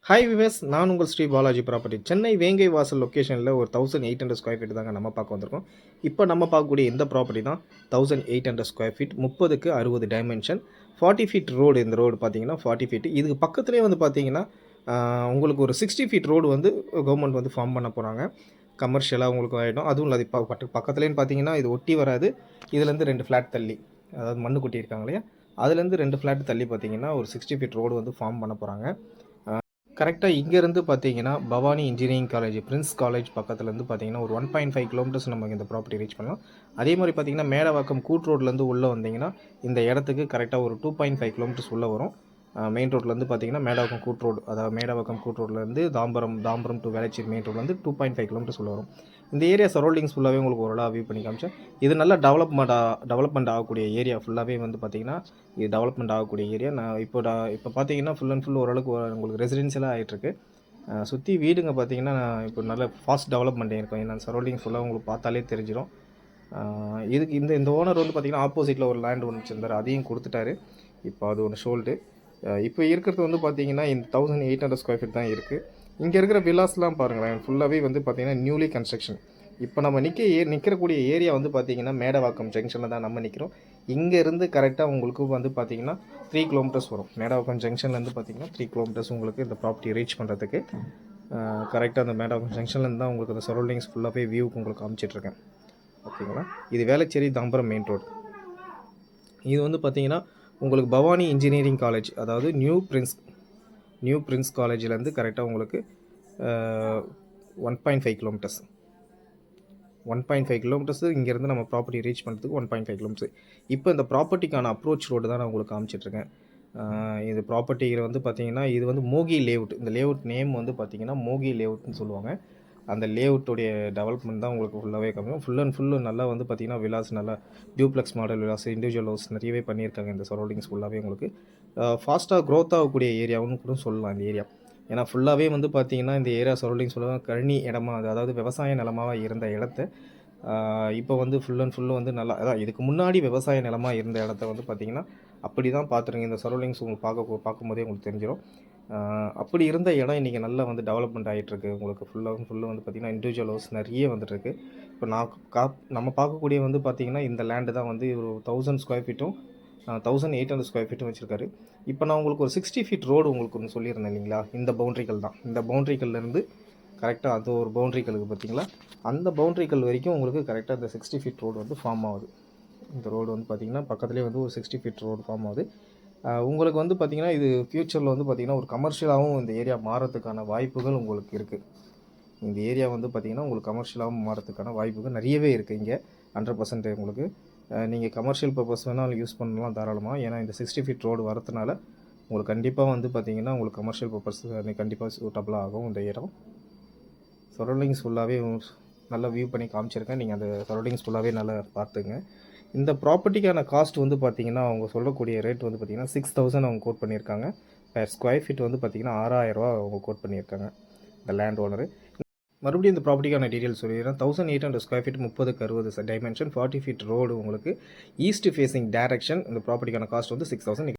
Hi wives, நான் உங்கள் Sri Balaji property. Chennai வேங்கை வாசல் லொக்கேஷனில் ஒரு 1800 ஸ்கொயர் ஃபீட் தாங்க நம்ம பார்க்க வந்திருக்கோம். இப்போ நம்ம பார்க்கக்கூடிய இந்த ப்ராப்பர்ட்டி தான் 1800 ஸ்கொயர் ஃபீட், 30க்கு 60 டைமென்ஷன், 40 ஃபீட் ரோடு. இந்த ரோடு பார்த்தீங்கன்னா 40 ஃபீட். இதுக்கு பக்கத்துலேயே வந்து பார்த்தீங்கன்னா உங்களுக்கு ஒரு 60 ஃபீட் ரோடு வந்து கவர்மெண்ட் வந்து ஃபார்ம் பண்ண போகிறாங்க. கமர்ஷியலாக உங்களுக்கு ஆகிடும். அதுவும் இல்லை, இப்போ பக்கத்துலேன்னு பார்த்தீங்கன்னா இது ஒட்டி வராது. இதுலேருந்து 2 ஃப்ளாட் தள்ளி, அதாவது மண்ணு கொட்டி இருக்காங்க இல்லையா, அதுலேருந்து 2 ஃப்ளாட் தள்ளி பார்த்தீங்கன்னா ஒரு 60 ஃபீட் ரோடு வந்து ஃபார்ம் பண்ண போகிறாங்க. கரெக்டாக இங்கேருந்து பார்த்தீங்கன்னா Bhavani engineering college, Prince college பக்கத்துலேருந்து பார்த்தீங்கன்னா ஒரு 1.5 கிலோமீட்டர்ஸ் நமக்கு இந்த ப்ராப்பர்ட்டி ரீச் பண்ணலாம். அதே மாதிரி பார்த்தீங்கன்னா மேடவாக்கம் கூட் ரோட்லேருந்து உள்ளே வந்தீங்கன்னா இந்த இடத்துக்கு கரெக்டாக ஒரு 2.5 கிலோமீட்டர்ஸ் உள்ளே வரும். மெயின் ரோட்லேருந்து பார்த்தீங்கன்னா மேடவாக்கம் கூட் ரோடு, அதாவது மேடவாக்கம் கூட் ரோட்லேருந்து தாம்பரம் டு வேளச்சேரி மெயின் ரோட்லேருந்து 2.5 கிலோமீட்டர்ஸ் உள்ளே வரும். இந்த ஏரியா சரௌண்டிங்ஸ் ஃபுல்லாகவே உங்களுக்கு ஓரளவு வியூ பண்ணி காமிச்சேன். இது நல்லா டெவலப்மெண்ட் ஆகக்கூடிய ஏரியா ஃபுல்லாகவே வந்து பார்த்திங்கன்னா இது டெவலப்மெண்ட் ஆகக்கூடிய ஏரியா. நான் இப்போ பார்த்தீங்கன்னா ஃபுல் அண்ட் ஃபுல் ஓரளவுக்கு உங்களுக்கு ரெசிடென்ஷியலாக ஆகிட்டுருக்கு. சுற்றி வீடுங்க பார்த்தீங்கன்னா இப்போ நல்ல ஃபாஸ்ட் டெவலப்மெண்ட் இருக்கும். ஏன்னா சரௌண்டிங்ஸ் ஃபுல்லாக உங்களுக்கு பார்த்தாலே தெரிஞ்சிடும். இதுக்கு இந்த ஓனர் வந்து பார்த்திங்கன்னா ஆப்போசிட்டில் ஒரு லேண்ட் ஒன்று வச்சுருந்தார், அதையும் கொடுத்துட்டாரு. இப்போ அது ஒன்று ஷோல்டு. இப்போ இருக்கிறது வந்து பார்த்திங்கன்னா இந்த 1800 ஸ்கொயர் ஃபீட் தான் இருக்குது. இங்கே இருக்கிற வில்லாஸ்லாம் பாருங்களேன், ஃபுல்லாகவே வந்து பார்த்திங்கன்னா நியூலி கன்ஸ்ட்ரக்ஷன். இப்போ நம்ம நிற்கக்கூடிய ஏரியா வந்து பார்த்திங்கன்னா மேடவாக்கம் ஜங்ஷனில் தான் நம்ம நிற்கிறோம். இங்கேருந்து கரெக்டாக உங்களுக்கு வந்து பார்த்திங்கன்னா 3 கிலோமீட்டர்ஸ் வரும். மேடவாக்கம் ஜங்ஷன்லேருந்து பார்த்திங்கன்னா 3 கிலோமீட்டர்ஸ் உங்களுக்கு இந்த ப்ராப்பர்ட்டி ரீச் பண்ணுறதுக்கு. கரெக்டாக அந்த மேடவாக்கம் ஜங்ஷன்லேருந்து தான் உங்களுக்கு அந்த சரௌண்டிங்ஸ் ஃபுல்லாகவே வியூக்கு உங்களுக்கு காமிச்சிட்ருக்கேன். ஓகேங்களா? இது வேளச்சேரி தாம்பரம் மெயின் ரோடு. இது வந்து பார்த்திங்கன்னா உங்களுக்கு பவானி இன்ஜினியரிங் காலேஜ், அதாவது நியூ பிரின்ஸ் காலேஜிலேருந்து கரெக்டாக உங்களுக்கு 1.5 கிலோமீட்டர்ஸ் 1.5 கிலோமீட்டர்ஸ் இங்கேருந்து நம்ம ப்ராப்பர்ட்டி ரீச் பண்ணுறதுக்கு 1.5 கிலோமீட்டர்ஸ். இப்போ இந்த ப்ராப்பர்ட்டிக்கான அப்ரோச் ரோடு தான் நான் உங்களுக்கு காமிச்சிட்ருக்கேன். இது ப்ராப்பர்ட்டியில் வந்து பார்த்திங்கன்னா இது வந்து மோகி லேஅவுட். இந்த லேஅவுட் நேம் வந்து பார்த்திங்கன்னா மோகி லேஅவுட்னு சொல்லுவாங்க. அந்த லேஅவுட்டோடைய டெவலப்மெண்ட் தான் உங்களுக்கு ஃபுல்லாகவே காமிக்கும். ஃபுல் அண்ட் ஃபுல்லு நல்லா வந்து பார்த்திங்கன்னா விலாஸ், நல்லா duplex model Vilas, individual house நிறையவே பண்ணியிருக்காங்க. இந்த சரௌண்டிங்ஸ் ஃபுல்லாகவே உங்களுக்கு ஃபாஸ்ட்டாக க்ரோத் ஆகக்கூடிய ஏரியாவுன்னு கூட சொல்லலாம் இந்த ஏரியா. ஏன்னா ஃபுல்லாகவே வந்து பார்த்திங்கன்னா இந்த ஏரியா சரௌண்டிங்ஸ் ஃபுல்லாக கழனி இடமா, அதாவது விவசாய நிலமாக இருந்த இடத்த இப்போ வந்து ஃபுல் அண்ட் ஃபுல்லு வந்து நல்லா, அதான் இதுக்கு முன்னாடி விவசாய நிலமாக இருந்த இடத்த வந்து பார்த்திங்கன்னா அப்படி தான் பார்த்துருங்க. இந்த சரௌண்டிங்ஸ் உங்களுக்கு பார்க்கும்போதே உங்களுக்கு தெரிஞ்சிடும். அப்படி இருந்த இடம் இன்றைக்கி நல்லா வந்து டெவலப்மெண்ட் ஆகிட்டுருக்கு. உங்களுக்கு ஃபுல்லு வந்து பார்த்திங்கன்னா இண்டிவிஜுவல் ஹவுஸ் நிறைய வந்துட்டுருக்கு. இப்போ நம்ம பார்க்கக்கூடிய வந்து பார்த்திங்கன்னா இந்த லேண்டு தான் வந்து ஒரு 1000 ஸ்கொயர் ஃபீட்டும் 1800 ஸ்கொயர் ஃபீட்டும் வச்சுருக்காரு. இப்போ நான் உங்களுக்கு ஒரு 60 ஃபீட் ரோடு உங்களுக்கு ஒன்று சொல்லியிருந்தேன் இல்லைங்களா, இந்த பவுண்ட்ரிகள் தான். இந்த பவுண்ட்ரிகள்லேருந்து கரெக்டாக அது ஒரு பவுண்ட்ரிகளுக்கு பார்த்திங்களா, அந்த பவுண்ட்ரிகள் வரைக்கும் உங்களுக்கு கரெக்டாக இந்த 60 ஃபீட் ரோடு வந்து ஃபார்ம் ஆகுது. இந்த ரோடு வந்து பார்த்திங்கன்னா பக்கத்துலேயே வந்து ஒரு 60 ஃபீட் ரோடு ஃபார்ம் ஆகுது. உங்களுக்கு வந்து பார்த்திங்கன்னா இது ஃப்யூச்சரில் வந்து பார்த்திங்கன்னா ஒரு கமர்ஷியலாகவும் இந்த ஏரியா மாறத்துக்கான வாய்ப்புகள் உங்களுக்கு இருக்குது. இந்த ஏரியா வந்து பார்த்திங்கன்னா உங்களுக்கு கமர்ஷியலாகவும் மாறத்துக்கான வாய்ப்புகள் நிறையவே இருக்குது இங்கே. 100% உங்களுக்கு நீங்கள் கமர்ஷியல் பர்பஸ் வேணாலும் யூஸ் பண்ணலாம் தாராளமாக. ஏன்னா இந்த 60 ஃபீட் ரோடு வரதுனால உங்களுக்கு கண்டிப்பாக வந்து பார்த்திங்கன்னா உங்களுக்கு கமர்ஷியல் பர்பஸ் கண்டிப்பாக சூட்டபுளாக ஆகும். இந்த இடம் சரௌண்டிங்ஸ் ஃபுல்லாகவே நல்லா வியூ பண்ணி காமிச்சிருக்கேன். நீங்கள் அந்த சரௌண்டிங்ஸ் ஃபுல்லாகவே நல்லா பார்த்துங்க. இந்த ப்ராப்பர்ட்டிக்கான காஸ்ட் வந்து பார்த்திங்கன்னா அவங்க சொல்லக்கூடிய ரேட் வந்து பார்த்திங்கன்னா 6000 அவங்க கோட் பண்ணியிருக்காங்க. பெர் ஸ்கொயர் ஃபீட் வந்து பார்த்திங்கன்னா 6000 ரூபா அவங்க கோட் பண்ணியிருக்காங்க இந்த லேண்ட் ஓனரு. மறுபடியும் இந்த ப்ராப்பர்ட்டிக்கான டீட்டெயில்ஸ் சொல்லிடுறேன். 1800 ஸ்கொயர் ஃபீட், 30க்கு 60 டைமென்ஷன், 40 ஃபீட் ரோடு உங்களுக்கு ஈஸ்ட் ஃபேஸிங் டைரக்ஷன். இந்த ப்ராப்பர்ட்டிக்கான காஸ்ட் வந்து 6000.